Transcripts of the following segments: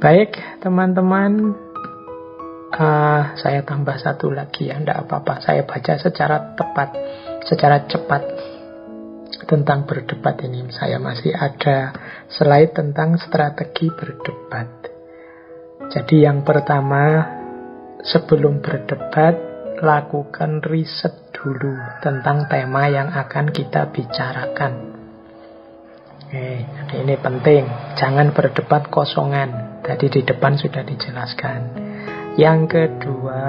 Baik, teman-teman, saya tambah satu lagi ya, tidak apa-apa. Saya baca secara cepat tentang berdebat ini. Saya masih ada slide tentang strategi berdebat. Jadi yang pertama, sebelum berdebat, lakukan riset dulu tentang tema yang akan kita bicarakan. Jadi ini penting, jangan berdebat kosongan. Tadi di depan sudah dijelaskan. Yang kedua,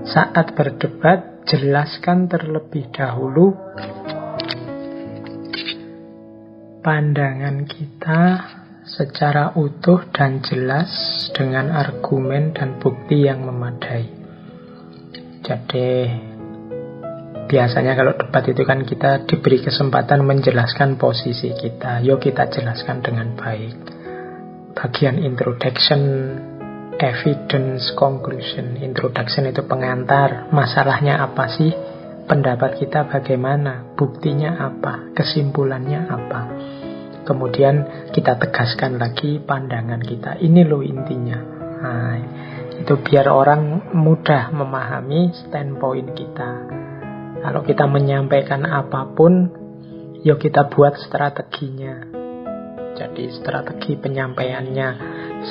saat berdebat, jelaskan terlebih dahulu pandangan kita secara utuh dan jelas dengan argumen dan bukti yang memadai. Jadi biasanya kalau debat itu kan kita diberi kesempatan menjelaskan posisi kita. Yuk kita jelaskan dengan baik. Bagian introduction, evidence, conclusion. Introduction itu pengantar. Masalahnya apa sih? Pendapat kita bagaimana? Buktinya apa? Kesimpulannya apa? Kemudian kita tegaskan lagi pandangan kita. Ini loh intinya. Nah, itu biar orang mudah memahami standpoint kita. Kalau kita menyampaikan apapun, yuk kita buat strateginya. Jadi strategi penyampaiannya,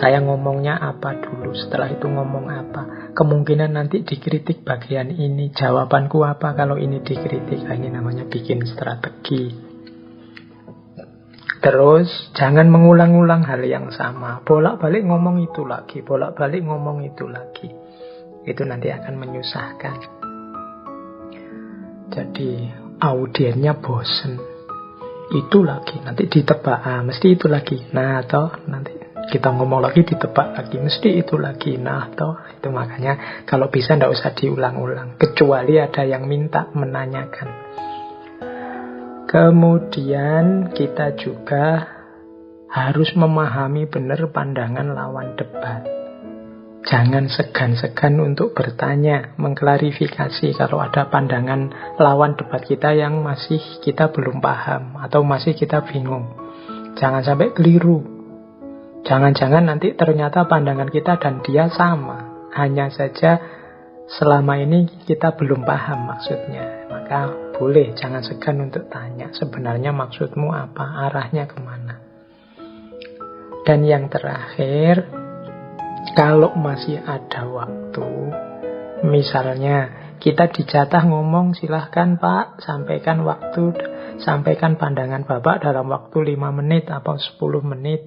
saya ngomongnya apa dulu, setelah itu ngomong apa. Kemungkinan nanti dikritik bagian ini, jawabanku apa kalau ini dikritik. Ini namanya bikin strategi. Terus jangan mengulang-ulang hal yang sama. Bolak-balik ngomong itu lagi, bolak-balik ngomong itu lagi. Itu nanti akan menyusahkan. Jadi audiennya bosen. Itu lagi, nanti ditebak, mesti itu lagi. Nah, toh nanti kita ngomong lagi, ditebak lagi, mesti itu lagi. Nah, toh itu makanya kalau bisa ndak usah diulang-ulang, kecuali ada yang minta menanyakan. Kemudian kita juga harus memahami benar pandangan lawan debat. Jangan segan-segan untuk bertanya, mengklarifikasi kalau ada pandangan lawan debat kita yang masih kita belum paham atau masih kita bingung. Jangan sampai keliru. Jangan-jangan nanti ternyata pandangan kita dan dia sama. Hanya saja selama ini kita belum paham maksudnya. Maka boleh, jangan segan untuk tanya. Sebenarnya maksudmu apa? Arahnya kemana? Dan yang terakhir, kalau masih ada waktu, misalnya kita dijatah ngomong, silahkan Pak, sampaikan pandangan Bapak dalam waktu 5 menit atau 10 menit.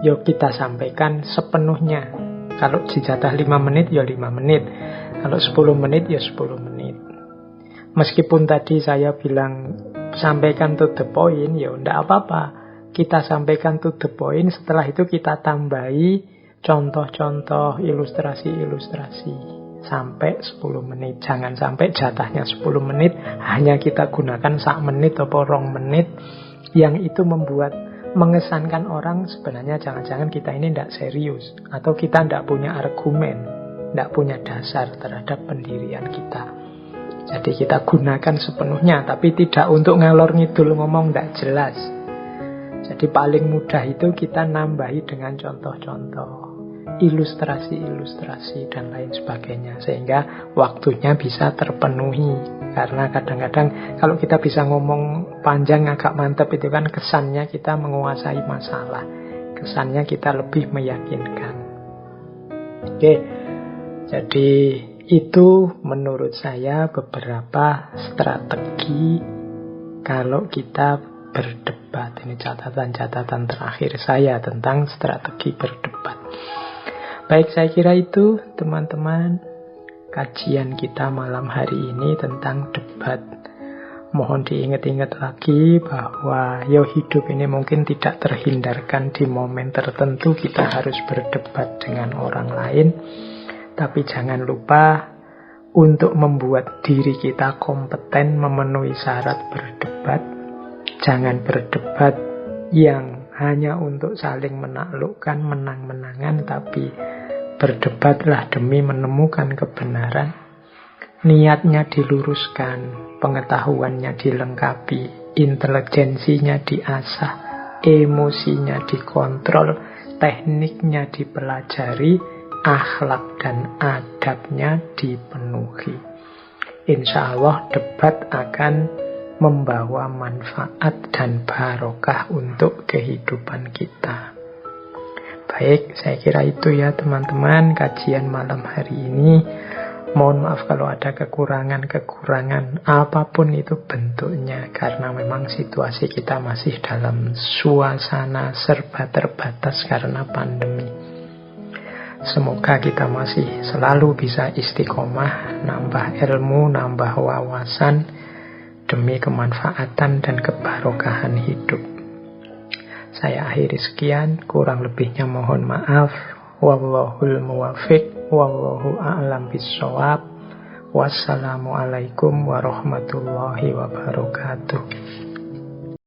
Yuk kita sampaikan sepenuhnya. Kalau dijatah 5 menit, ya 5 menit. Kalau 10 menit, ya 10 menit. Meskipun tadi saya bilang sampaikan to the point, ya enggak apa-apa. Kita sampaikan to the point, setelah itu kita tambahi contoh-contoh, ilustrasi-ilustrasi sampai 10 menit. Jangan sampai jatahnya 10 menit hanya kita gunakan 1 menit atau 2 menit, yang itu mengesankan orang sebenarnya jangan-jangan kita ini tidak serius, atau kita tidak punya argumen, tidak punya dasar terhadap pendirian kita. Jadi kita gunakan sepenuhnya, tapi tidak untuk ngalor ngidul ngomong tidak jelas. Jadi paling mudah itu kita nambahi dengan contoh-contoh, ilustrasi-ilustrasi dan lain sebagainya, sehingga waktunya bisa terpenuhi. Karena kadang-kadang kalau kita bisa ngomong panjang agak mantap, itu kan kesannya kita menguasai masalah, kesannya kita lebih meyakinkan. Oke, jadi itu menurut saya beberapa strategi kalau kita berdebat. Ini catatan-catatan terakhir saya tentang strategi berdebat. Baik, saya kira itu teman-teman kajian kita malam hari ini tentang debat. Mohon diingat-ingat lagi bahwa hidup ini mungkin tidak terhindarkan di momen tertentu kita harus berdebat dengan orang lain. Tapi jangan lupa untuk membuat diri kita kompeten memenuhi syarat berdebat. Jangan berdebat yang hanya untuk saling menaklukkan, menang-menangan, tapi berdebatlah demi menemukan kebenaran. Niatnya diluruskan, pengetahuannya dilengkapi, intelijensinya diasah, emosinya dikontrol, tekniknya dipelajari, akhlak dan adabnya dipenuhi. Insya Allah debat akan membawa manfaat dan barokah untuk kehidupan kita. Baik, saya kira itu ya teman-teman kajian malam hari ini. Mohon maaf kalau ada kekurangan apapun itu bentuknya, karena memang situasi kita masih dalam suasana serba terbatas karena pandemi. Semoga kita masih selalu bisa istiqomah, nambah ilmu, nambah wawasan demi kemanfaatan dan kebarokahan hidup. Saya akhiri sekian, kurang lebihnya mohon maaf. Wallahul muwafiq, wallahu a'lam bissawab. Wassalamualaikum warahmatullahi wabarakatuh.